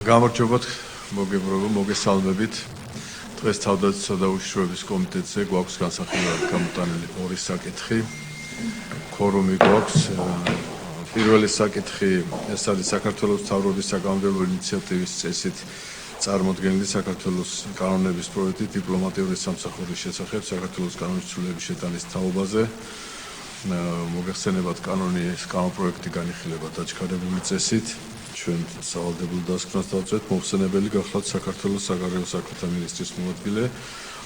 გამარჯობათ, მოგესალმებით. დღეს თავდაცვისა და უშიშროების კომიტეტზე გვაქვს განსახილველი გამოტანილი ორი საკითხი. ქორუმი გვაქვს. პირველი საკითხი ეს არის საქართველოს მთავრობის საკანონმდებლო ინიციატივის წესით წარმოდგენილი საქართველოს კანონების პროექტი დიპლომატიური სამსახურის შესახებ საქართველოს კანონის ცვლილების შეტანის თაობაზე. მოგეხსენებათ კანონის პროექტი განიხილება დაჩქარებული წესით. ჩვენ სავალდებულო დასკვნას დავწერთ მოხსენებელი გახლავთ საქართველოს საგარეო საქმეთა მინისტრის მოადგილე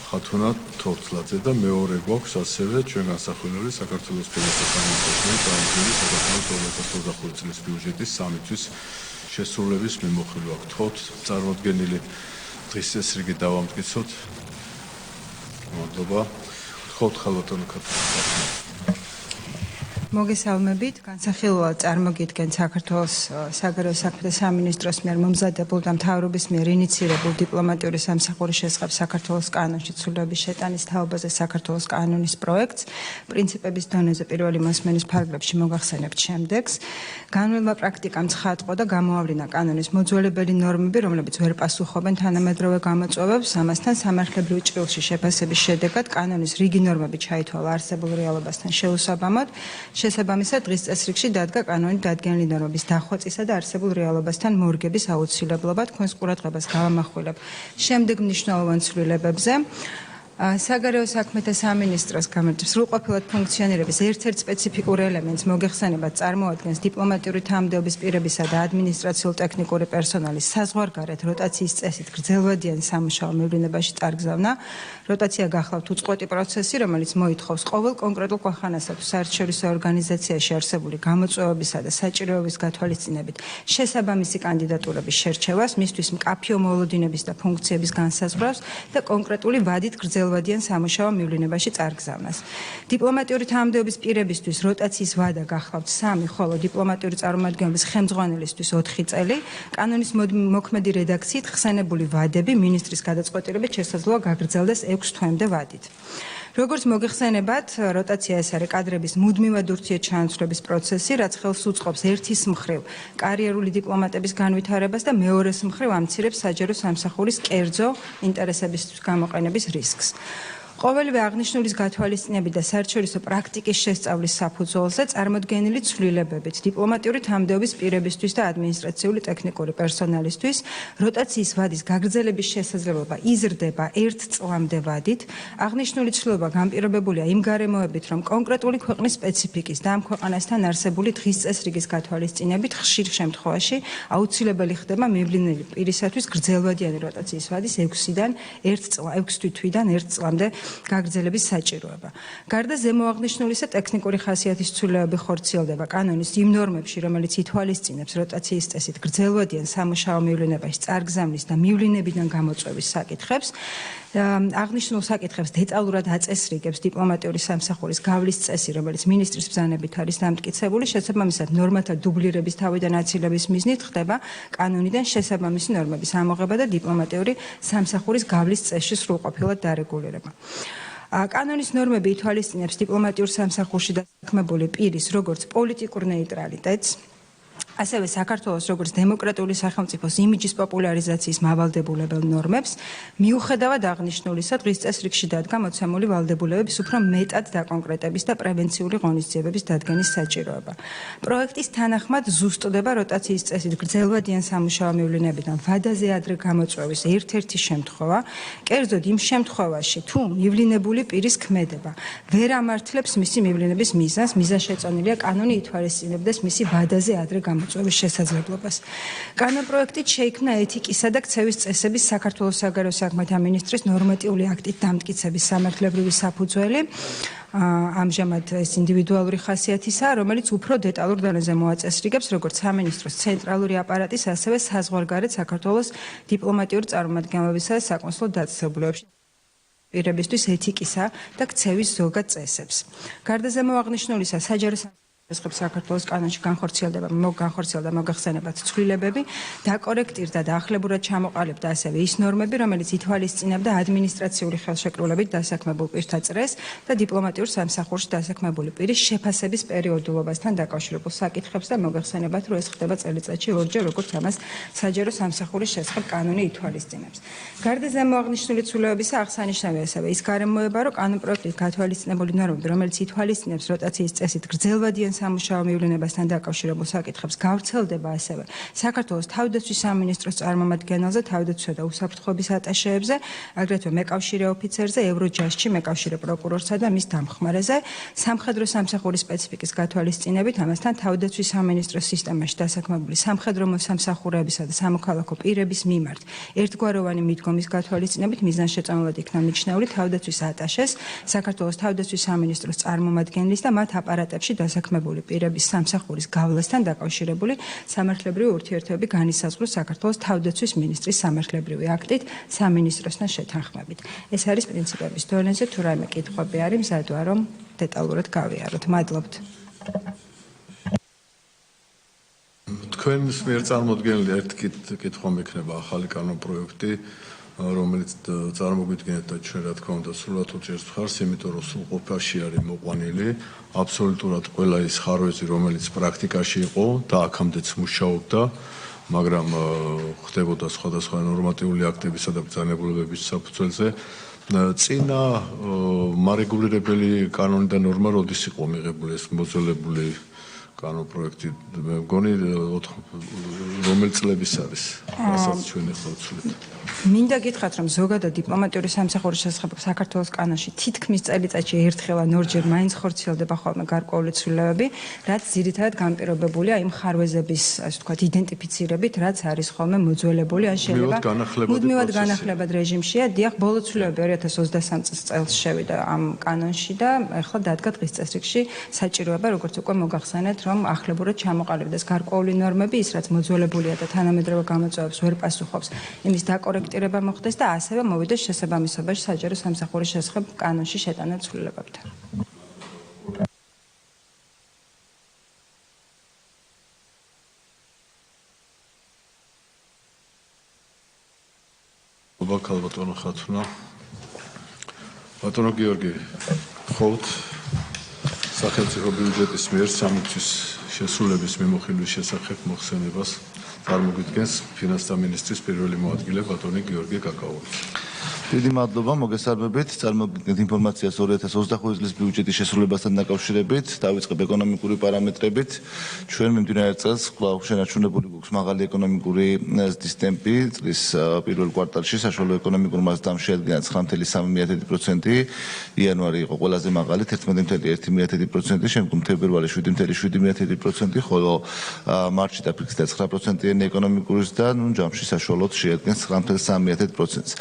ხათუნა თორთლაძე და მეორე გვაქვს ასევე ჩვენ განსახილველი საქართველოს ფედერაციის სამინისტროს წარმოდგენილი საქართველოს 2025 წლის ბიუჯეტის 3 თვის შესრულების მიმოხილვა გთხოვთ წარმოდგენილი დღის წესრიგი დავამტკიცოთ. მადლობა. გთხოვთ ხალბატონო ქათუნა. მოგესალმებით, განსახილველად წარმოგიდგენთ საქართველოს საგარეო საქმეთა სამინისტროს მიერ მომზადებულ და მთავრობის მიერ ინიცირებულ დიპლომატიური სამსახურის შესახებ საქართველოს კანონში ცვლილების შეტანის თაობაზე საქართველოს კანონის პროექტს. პრინციპების დონეზე პირველი მოსმენის ფარგლებში მოგახსენებთ შემდეგს. განვლილმა პრაქტიკამ ცხადყო და გამოავლინა კანონის მოძველებელი ნორმები, რომლებიც ვერ პასუხობენ თანამედროვე გამოწვევებს, ამასთან სამართლებრივ ჭრილში შეფასების შედეგად კანონის რიგი ნორმები ჩაითვალა არსებულ რეალობასთან შეუსაბამოდ. შესაბამისად, დღის წესრიგში დადგა კანონით დადგენილი ნორმების დახვეწისა და არსებულ რეალობასთან მორგების აუცილებლობა. თქვენს ყურადღებას გავამახვილებ შემდეგ მნიშვნელოვან ცვლილებებზე. საგარეო საქმეთა სამინისტროს გამარჯვებას სრულყოფილად ფუნქციონირების ერთ-ერთ სპეციფიკურ ელემენტს მოგეხსენებათ წარმოადგენს დიპლომატიური თანამდებობის პირებისა და ადმინისტრაციულ-ტექნიკური პერსონალის საზღვარგარეთ როტაციის წესით გრძელვადიანი სამუშაო მივლინებაში წარგზავნა. როტაცია გახლავთ უწყვეტი პროცესი, რომელიც მოითხოვს ყოველ კონკრეტულ ქვეყანასა თუ საერთაშორისო ორგანიზაციაში არსებული გამოწვევებისა და საჭიროების გათვალისწინებით შესაბამისი კანდიდატურების შერჩევას, მისთვის მკაფიო მოლოდინების და ფუნქციების განსაზღვრავს და კონკრეტული ვადით გრძელვადიან სამუშაო მივლინებაში წარგზავნას. დიპლომატიური თანამდებობის პირებისთვის როტაციის ვადა გახლავთ 3, ხოლო დიპლომატიური წარმომადგენლობის ხელმძღვანელისთვის 4 წელი. კანონის მოქმედი რედაქციით ხსენებული ვადები მინისტრის გადაწყვეტილებით შესაძლოა გაგრძელდეს 6 თვემდე ვადით. როგორც მოგეხსენებათ, როტაცია ეს არის კადრების მუდმივად ურთიერთ ჩანაცვლების პროცესი, რაც ხელს უწყობს ერთის მხრივ კარიერული დიპლომატების განვითარებას და მეორეს მხრივ ამცირებს საჯარო სამსახურის კერძო ინტერესებისთვის გამოყენების რისკს. ყოველივე აღნიშნულის გათვალისწინებით და საერთაშორისო პრაქტიკის შესწავლის საფუძველზე წარმოდგენილი ცვლილებებით დიპლომატიური თანამდებობის პირებისთვის და ადმინისტრაციული ტექნიკური პერსონალისთვის როტაციის ვადის გაგრძელების შესაძლებლობა იზრდება 1 წლამდე ვადით. აღნიშნული ცვლილება განპირობებულია იმ გარემოებით, რომ კონკრეტული ქვეყნის სპეციფიკის და ამ ქვეყანასთან არსებული დღის წესრიგის გათვალისწინებით ხშირ შემთხვევაში აუცილებელი ხდება მივლინებული პირისათვის გრძელვადიანი როტაციის ვადის 6 თვიდან 1 წლამდე გაგრძელების საჭიროება. გარდა ზემოაღნიშნულისა ტექნიკური ხასიათის ცვლილებები ხორციელდება კანონის იმ ნორმებში, რომელიც ითვალისწინებს როტაციის წესით გრძელვადიან სამუშაო მივლინებაში წარგზავნის და მივლინებიდან გამოწვევის საკითხებს. აღნიშნულ საკითხებს დეტალურად აწესრიგებს დიპლომატიური სამსახურის გავლის წესი, რომელიც მინისტრის ბრძანებით არის დამტკიცებული. შესაბამისად, ნორმათა დუბლირების თავიდან აცილების მიზნით ხდება კანონიდან შესაბამისი ნორმების ამოღება და დიპლომატიური სამსახურის გავლის წესში სრულყოფილად დარეგულირება. კანონის ნორმები ითვალისწინებს დიპლომატიურ სამსახურში დასაქმებული პირის როგორც პოლიტიკურ ნეიტრალიტეტს, ასევე საქართველოს როგორც დემოკრატიული სახელმწიფოს იმიჯის პოპულარიზაციის მავალდებულებელ ნორმებს. მიუხედავად აღნიშნულისა, დღის წესრიგში დადგა მოცემული ვალდებულებების უფრო მეტად დაკონკრეტების და პრევენციული ღონისძიებების დადგენის საჭიროება. პროექტის თანახმად ზუსტდება როტაციის წესით გრძელვადიან სამუშაო მივლინებიდან ვადაზე ადრე გამოწვევის ერთ-ერთი შემთხვევა, კერძოდ იმ შემთხვევაში, თუ მივლინებული პირის ქმედება ვერ ამართლებს მისი მივლინების მიზანს, მიზანშეწონილია კანონი ითვალისწინებდეს მისი ვადაზე ადრე გამოწვევის შესაძლებლობას. კანონპროექტით შეიქმნა ეთიკისა და ქცევის წესების საქართველოს საგარეო საქმეთა მინისტრის ნორმატიული აქტით დამტკიცების სამართლებრივი საფუძველი. ამჟამად ეს ინდივიდუალური ხასიათისაა, რომელიც უფრო დეტალურ დონეზე მოაწესრიგებს როგორც სამინისტროს ცენტრალური აპარატის, ასევე საზღვარგარეთ საქართველოს დიპლომატიური წარმომადგენლობისა და საკონსულო დაწესებულებებში პირებისთვის ეთიკისა და ქცევის ზოგად წესებს. გარდა ზემოაღნიშნულისა, საჯარო საქართველოს კანონში განხორციელდება მოგახსენებათ ცვლილებები, დაკორექტირდა და ახლებურად ჩამოყალიბდა ასევე ის ნორმები, რომელიც ითვალისწინებდა ადმინისტრაციული ხელშეკრულებით დასაქმებულ პირთა წრეს და დიპლომატიურ სამსახურში დასაქმებული პირის შეფასების პერიოდულობასთან დაკავშირებულ საკითხებს და მოგახსენებათ, რომ ეს ხდება წელიწადში ორჯერ, როგორც ამას საჯარო სამსახურის შესახებ კანონი ითვალისწინებს. გარდა ზემოაღნიშნული ცვლილებებისა, აღსანიშნავია ასევე ის გარემოება, რომ კანონპროექტით გათვალისწინებული ნორმები, რომელიც ითვალისწინებს როტაციის წესით გრძელვადიან სამუშაო მივლინებასთან დაკავშირებულ საკითხებს, გავრცელდება ასევე საქართველოს თავდაცვის სამინისტროს წარმომადგენელზე, თავდაცვისა და უსაფრთხოების ატაშეებზე, აგრეთვე მეკავშირე ოფიცერზე, ევროჯასში მეკავშირე პროკურორსა და მის დამხმარეზე, სამხედრო სამსახურის სპეციფიკის გათვალისწინებით, ამასთან თავდაცვის სამინისტროს სისტემაში დასაქმებული სამხედრო მოსამსახურეებისა და სამოქალაქო პირების მიმართ ერთგვაროვანი მიდგომის გათვალისწინებით მიზანშეწონილად იქნა მიჩნეული თავდაცვის ატაშეს, საქართველოს თავდაცვის სამინისტროს წარმომადგენლის და მათ აპარატებში დასაქმებული პირების სამსახურის გავლასთან დაკავშირებული სამართლებრივი ურთიერთობები განისაზღვროს საქართველოს თავდაცვის მინისტრის სამართლებრივი აქტით სამინისტროსთან შეთანხმებით. ეს არის პრინციპების დონეზე, თუ რაიმე კითხვები არის, მზად ვარ, რომ დეტალურად გავიაროთ. მადლობთ. თქვენს მიერ წარმოდგენილი ერთი კითხვა მექნება ახალი კანონპროექტი, რომელიც წარმოგვიდგენთ და ჩვენ რა თქმა უნდა სრულად უჭერს მხარს, იმიტომ რომ სრულყოფაში არის მოყვანილი აბსოლუტურად ყველა ის ხარვეზი, რომელიც პრაქტიკაში იყო და აქამდეც მუშაობდა, მაგრამ ხდებოდა სხვადასხვა ნორმატიული აქტებისა და ბრძანებულებების საფუძველზე. წინა მარეგულირებელი კანონი და ნორმა როდის იყო მიღებული ეს მოძველებული კანონპროექტი, მე მგონი რომელი წლების არის, რასაც ჩვენ ახლა ვცვლით. მინდა გითხრათ, რომ ზოგადად დიპლომატიური სამსახურის შესახებ საქართველოს კანონში თითქმის წელიწადში ერთხელ ან ორჯერ მაინც ხორციელდება ხოლმე გარკვეული ცვლილებები, რაც ძირითადად განპირობებულია იმ ხარვეზების, ასე ვთქვათ, იდენტიფიცირებით, რაც არის ხოლმე მოძველებული, ან შეიძლება მუდმივად განახლებად რეჟიმშია. დიახ, ბოლო ცვლილებები 2023 წელს შევიდა ამ კანონში და ახლა დადგა დღის წესრიგში საჭიროება, როგორც უკვე მოგახსენეთ, რომ ახლებურად ჩამოყალიბდეს გარკვეული ნორმები, ის რაც მოძველებულია და თანამედროვე გამოწვევებს ვერ პასუხობს, იმის დაკორექტირება მოხდეს და ასევე მოვიდეს შესაბამისობაში საჯარო სამსახურის შესახებ კანონში შეტანილ ცვლილებებთან. ბატონო ხათუნა. ბატონო გიორგი, ხოვთ სახელმწიფო ბიუჯეტის მიერ სამი-თვის შესრულების მიმოხილვის შესახებ მოხსენებას წარმოგვიდგენს ფინანსთა მინისტრის პირველი მოადგილე ბატონი გიორგი კაკაური. დიდი მადლობა, მოგესალმებით. წარმოგიდგენთ ინფორმაციას 2025 წლის ბიუჯეტის შესრულებასთან დაკავშირებით, დავიწყებ ეკონომიკური პარამეტრებით. ჩვენ მიმდინარე წელს კვლავ შენარჩუნებული გვაქვს მაღალი ეკონომიკური ზრდის ტემპი. წლის პირველ კვარტალში საშუალო ეკონომიკურ მასშტაბში შეადგინა 9.3%, იანვარი იყო ყველაზე მაღალი 11.1%, შემდგომ თებერვალი 7.7%, ხოლო მარტში დაფიქსირდა 9%-იანი ეკონომიკური ზრდა, ჯამში საშუალოდ შეადგენს 9.3%-ს.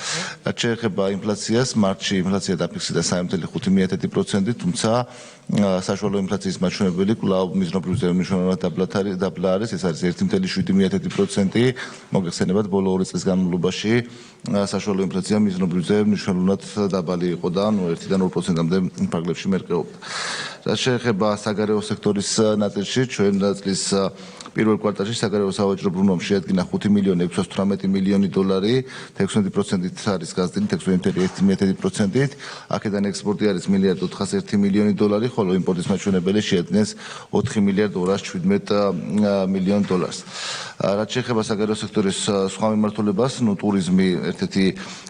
ეხება ინფლაციას, მარტში ინფლაცია დაფიქსირდა 3.5%, თუმცა საშუალო ინფლაციის მაჩვენებელი კვლავ მიზნობრივზე მნიშვნელოვნად დაბლა არის, ეს არის 1.7%. მოგეხსენებათ, ბოლო 2 წლის განმავლობაში საშუალო ინფლაცია მიზნობრივზე მნიშვნელოვნად დაბალი იყო და 1-დან 2%-მდე ფარგლებში მერყეობდა. რაც შეეხება საგარეო სექტორის ნაწილში, ჩვენ წლის პირველ კვარტალში საგარეო სავაჭრო ბრუნვამ შეადგინა $5,618,000,000, 16%-ით არის გაზრდილი 16.1%-ით. აქედან ექსპორტი არის $1,401,000,000, ხოლო იმპორტის მაჩვენებელი შეადგენს $4,017,000,000. რაც შეეხება საგარეო სექტორის სხვა მიმართულებას, ტურიზმი ერთ-ერთი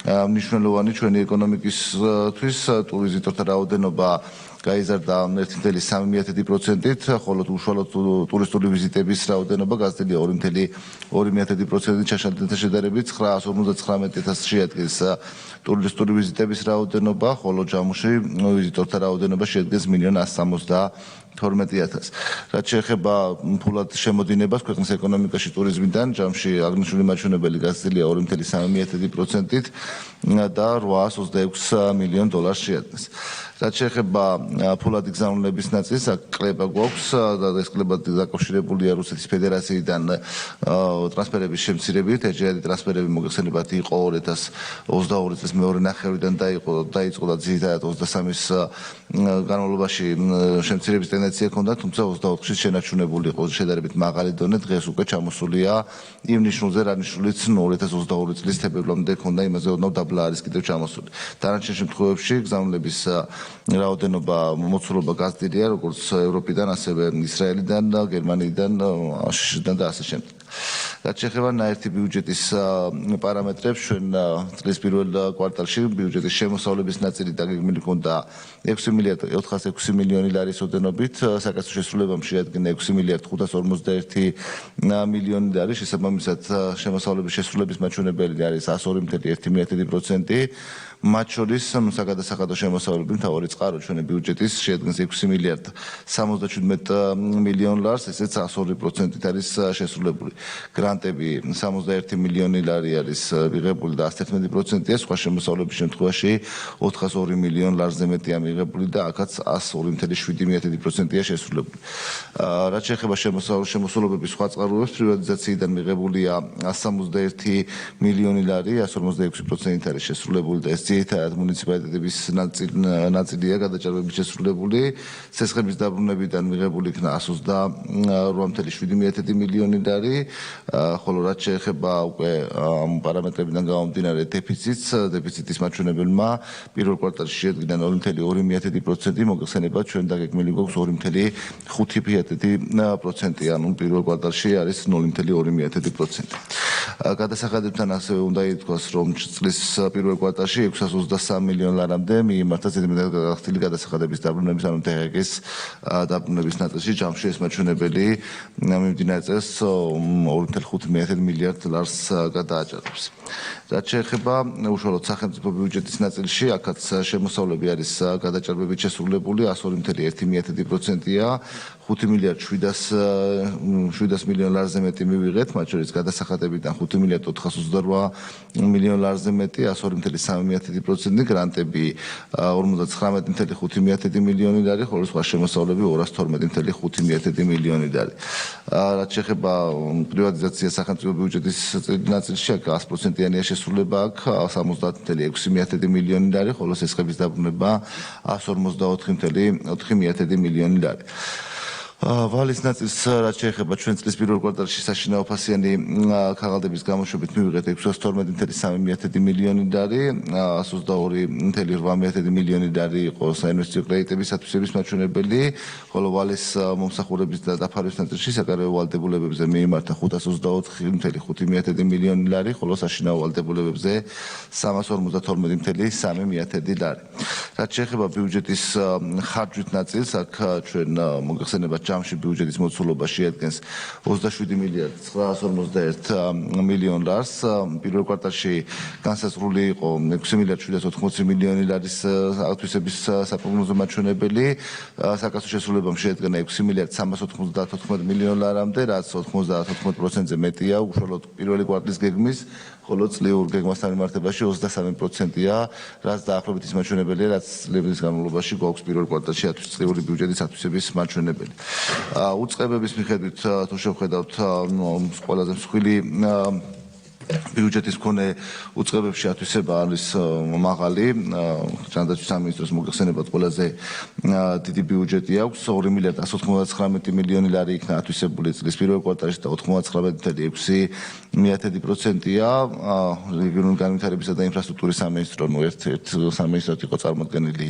მნიშვნელოვანი ჩვენი ეკონომიკისთვის, ტურიზიტორთა რაოდენობა გაიზარდა 1.3%-ით, ხოლო უშუალოდ ტურისტული ვიზიტების რაოდენობა გაზრდილია 2.2%-ით ჩაშალთან შედარებით 959,000 შეადგენს ტურისტული ვიზიტების რაოდენობა, ხოლო ჯამში ვიზიტორთა რაოდენობა შეადგენს 1,172,000. რაც შეეხება ფულად შემოდინებას ქვეყნის ეკონომიკაში ტურიზმიდან, ჯამში აღნიშნული მაჩვენებელი გაზრდილია 2.3%-ით და $826 მილიონს შეადგენს. რაც შეეხება ფულადი გზავნილების ნაწილს, აქ კლება გვაქვს და ეს კლება დაკავშირებულია რუსეთის ფედერაციიდან ტრანსფერების შემცირებით. ეჯერადი ტრანსფერები მოგეხსენებათ იყო 2022 წლის მეორე ნახევრიდან დაიწყო და ძირითადად 23-ის განმავლობაში შემცირების ტენდენცია ჰქონდა, თუმცა 24-ში შენარჩუნებული იყო შედარებით მაღალი დონე, დღეს უკვე ჩამოსულია იმ ნიშნულზე, რა ნიშნულიც 2022 წლის თებერვლამდე ჰქონდა, იმაზე ოდნავ დაბლა არის კიდევ ჩამოსული. დანარჩენ შემთხვევებში გზავნილების რაოდენობა მოცულობა გაზრდილია, როგორც ევროპიდან, ასევე ისრაელიდან, გერმანიიდან, აშშ-დან და ასე შემდეგ. რაც შეეხება ნაერთი ბიუჯეტის პარამეტრებს, ჩვენ წლის პირველ კვარტალში ბიუჯეტის შემოსავლების ნაწილი დაგეგმილი ჰქონდა 6 მილიარდ 406 მილიონი ლარის ოდენობით, საკაცრო შესრულებამ შეადგინა 6 მილიარდ 551 მილიონი ლარი, შესაბამისად შემოსავლების შესრულების მაჩვენებელი არის 102.1%. მათ შორის საგადასახადო შემოსავლები მთავარი წყარო ჩვენი ბიუჯეტის შეადგენს 6 მილიარდ 77 მილიონ ლარს, ესეც 102%-ით არის შესრულებული. გრანტები 61 მილიონი ლარი არის მიღებული და 111%-ია, სხვა შემოსავლების შემთხვევაში 402 მილიონ ლარზე მეტია მიღებული და აქაც 102.7%-ია შესრულებული. რაც შეეხება შემოსავლების სხვა წყაროებს, პრივატიზაციიდან მიღებულია 161 მილიონი ლარი, 156%-ით არის შესრულებული და ეს ძირითადად მუნიციპალიტეტების ნაწილია გადაჭარბებით შესრულებული. ცესხების დაბრუნებიდან მიღებული იქნა 128.7 მილიონი ლარი, ხოლო რაც შეეხება უკვე ამ პარამეტრებიდან გამომდინარე დეფიციტის მაჩვენებელმა პირველ კვარტალში შეადგინა 0.2%, მოგხსენებათ ჩვენ დაგეგმილი გვაქვს 2.5%, ანუ პირველ კვარტალში არის 0.2%. გადასახადებთან ასევე უნდა ითქვას, რომ წლის პირველ კვარტალში 623 მილიონ ლარამდე მიიმართა ზედმეტად გახდილი გადასახადების დაბრუნების, ანუ თეღ-ის დაბრუნების ნაწილში ჯამში ეს მაჩვენებელი მიმდინარე წელს 2.5 მილიარდ ლარს გადააჭარბებს. რაც შეეხება უშუალოდ სახელმწიფო ბიუჯეტის ნაწილში, აქაც შემოსავლები არის გადაჭარბებით შესრულებული 102.1%-ია, 5 მილიარდ 700 მილიონ ლარზე მეტი მივიღეთ, მათ შორის გადასახადებიდან 5 მილიარდ 428 მილიონ ლარზე მეტი, 102.3%, გრანტები 59.5 მილიონი ლარი, ხოლო სხვა შემოსავლები 212.5 მილიონი ლარი. რაც შეეხება პრივატიზაციას სახელმწიფო ბიუჯეტის ნაწილში, აქ 100%-იანია შესრულება, აქ 70.6 მილიონი ლარი, ხოლო სესხების დაბრუნება 154.4 მილიონი ლარი. ვალის ნაწილს რაც შეეხება ჩვენ წლის პირველ კვარტალში საშინაო ფასიანი ქაღალდების გამოშვებით მივიღეთ 612.3 მილიონი ლარი, 122.8 მილიონი ლარი იყო საინვესტიციო კრედიტების ათვისების მაჩვენებელი, ხოლო ვალის მომსახურების და დაფარვის ნაწილში საგარეო ვალდებულებებზე მიიმართა 524.5 მილიონი ლარი, ხოლო საშინაო ვალდებულებებზე 352.3 ლარი. რაც შეეხება ბიუჯეტის ხარჯვით ნაწილს, აქ ჩვენ მოგხსენებათ ჯამში ბიუჯეტის მოცულობა შეადგენს 27 მილიარდ 951 მილიონ ლარს. პირველ კვარტალში განსაზღვრული იყო 6 მილიარდ 780 მილიონი ლარის ათვისების საპროგნოზო მაჩვენებელი. საკაცრო შესრულებამ შეადგინა 6 მილიარდ 399 მილიონ ლარამდე, რაც 99%-ზე მეტია უშუალოდ პირველი კვარტლის გეგმის, ხოლო წლიურ გეგმასთან მიმართებაში 23%-ია, რაც დაახლოებით ის მაჩვენებელია, რაც წლების განმავლობაში გვაქვს პირველ კვარტალში წლიური ბიუჯეტის ათვისების მაჩვენებელი. უწყებების მიხედვით თუ შევხედავთ ყველაზე მსხვილი ბიუჯეტის მქონე უწყებებში ათვისება არის მაღალი, ჯანდაცვის სამინისტროს მოგხსენებათ ყველაზე დიდი ბიუჯეტი აქვს, 2 მილიარდ 199 მილიონი ლარი იქნა ათვისებული წლის პირველ კვარტალში და 99.6%-ია. რეგიონული განვითარებისა და ინფრასტრუქტურის სამინისტრო, ერთ სამინისტროდ იყო წარმოდგენილი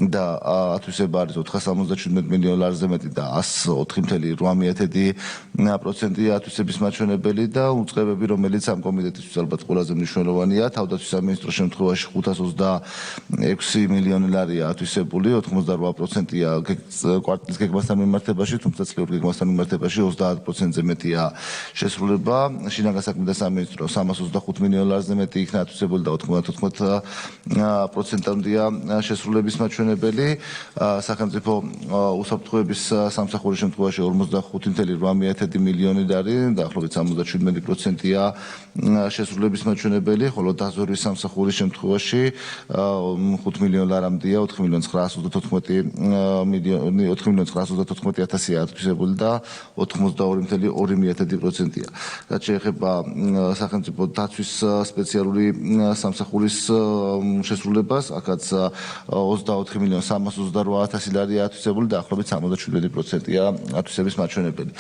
და ათვისება არის 477 მილიონ ლარზე მეტი და 104.8%-ია ათვისების მაჩვენებელი და უწყებები, რომელიც ამ კომიტეტისთვის ალბათ ყველაზე მნიშვნელოვანია, თავდაცვის სამინისტროს შემთხვევაში 526 მილიონი ლარია ათვისებული, 88%-ია კვარტლის გეგმასთან მიმართებაში, თუმცა წლიურ გეგმასთან მიმართებაში 30%-ზე მეტია შესრულება. შინაგან საქმეთა სამინისტრო 325 მილიონ ლარზე მეტი იქნა ათვისებული და 94%-ამდეა შესრულების მაჩვენებელი. სახელმწიფო უსაფრთხოების სამსახურის შემთხვევაში 45.8 მილიონი ლარი, დაახლოებით 77%-ია შესრულების მაჩვენებელი, ხოლო დაზვერვის სამსახურის შემთხვევაში 5 მილიონ ლარამდეა 4,994,000-ია ათვისებული და 82.2%-ია. რაც შეეხება სახელმწიფო დაცვის სპეციალური სამსახურის შესრულებას, აქაც 24,328,000 ლარია ათვისებული და ახლობით 77%-ია ათვისების მაჩვენებელი.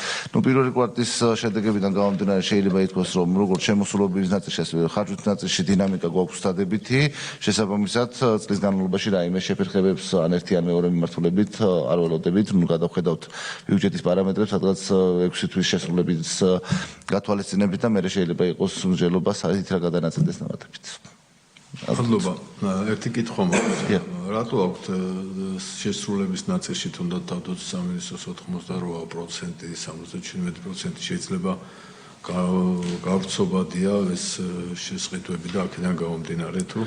პირველი კვარტის შედეგებიდან გამომდინარე შეიძლება ითქვას, რომ როგორც შემოსულობის ნაწილში, ასევე ხარჯვის ნაწილში დინამიკა გვაქვს დადებითი, შესაბამისად წლის განმავლობაში რაიმე შეფერხებებს ან ერთი ან მეორე მიმართულებით არ ველოდებით, გადავხედავთ ბიუჯეტის პარამეტრებს, სადღაც 6 თვის შესრულების გათვალისწინებით და მერე შეიძლება იყოს მსჯელობა საერთოდ რა გადანაწილდეს ნავთებით. მადლობა. ერთი კითხვა მაქვს. რატო აქვთ შესრულების ნაწილში თუნდაც თავდაცვის სამინისტროს 88%, 77% შეიძლება გავრცობადია ეს შესყიდვები და აქედან გამომდინარე თუ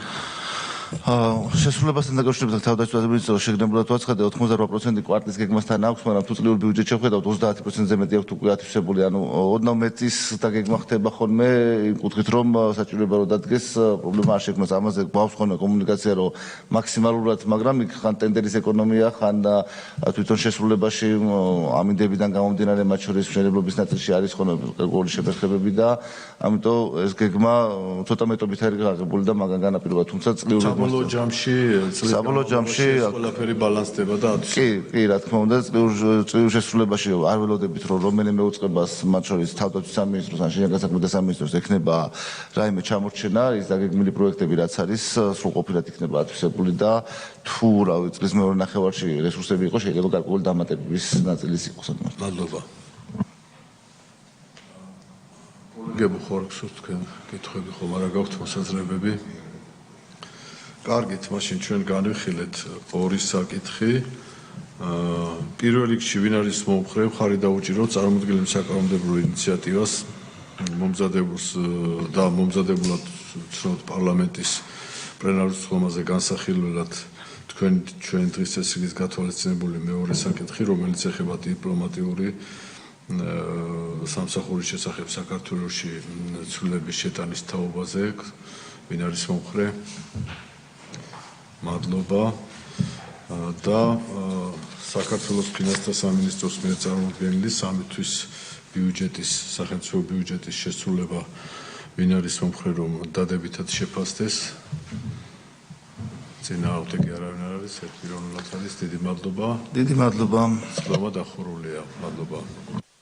შესრულებასთან დაკავშირებით თავდაცვის სამინისტროს შეგნებულად ვაცხადე 88% კვარტის გეგმასთან აქვს, მაგრამ თუ წლიურ ბიუჯეტში შევხედავთ 30%-ზე მეტი აქვს უკვე ათვისებული, ანუ ოდნავ მეტის დაგეგმა ხდება ხოლმე იმ კუთხით, რომ საჭიროება რომ დადგეს, პრობლემა არ შექმნას. ამაზე გვაქვს ხოლმე კომუნიკაცია, რომ მაქსიმალურად, მაგრამ იქ ხან ტენდერის ეკონომია, ხან თვითონ შესრულებაში ამინდებიდან გამომდინარე მათ შორის მშენებლობის ნაწილში არის ხოლმე გარკვეული შეფერხებები და ამიტომ ეს გეგმა ცოტა მეტობით არის გაღებული და მაგან განაპირობა, თუმცა წლიური საბოლოო ჯამში ყველაფერი ბალანსდება და კი, რა თქმა უნდა, წლიურ შესრულებაში არ ველოდებით, რომ რომელიმე უწყებას, მათ შორის თავდაცვის სამინისტროს ან შინაგან საქმეთა სამინისტროს ექნება რაიმე ჩამორჩენა, ის დაგეგმილი პროექტები რაც არის, სრულყოფილად იქნება ათვისებული და თუ რავი, წლის მეორე ნახევარში რესურსები იყოს, შეიძლება გარკვეული დამატებების ნაწილის იყოს. მადლობა. გებუხორებს თქვენ კითხვები ხომ არა გაქვთ მოსაზრებები? კარგით, მაშინ ჩვენ განვიხილეთ ორი საკითხი. პირველ რიგში ვინ არის მომხრე, მხარი დაუჭიროთ წარმოდგენილ საკანონმდებლო ინიციატივას მომზადებულს და მომზადებულად ვცნობთ პარლამენტის პლენარულ სხდომაზე განსახილველად ჩვენ დღის წესრიგის გათვალისწინებული მეორე საკითხი, რომელიც ეხება დიპლომატიური სამსახურის შესახებ საქართველოში ცვლილების შეტანის თაობაზე. ვინ არის მომხრე? მადლობა და საქართველოს ფინანსთა სამინისტროს მიერ წარმოდგენილი 3 თვის ბიუჯეტის სახელმწიფო ბიუჯეტის შესრულება ვინ არის მომხრე რომ დადებითად შეფასდეს? წინააღმდეგი არავინ არ არის, ერთპიროვნულად არის. დიდი მადლობა. დიდი მადლობა. სხდომა დახურულია. მადლობა.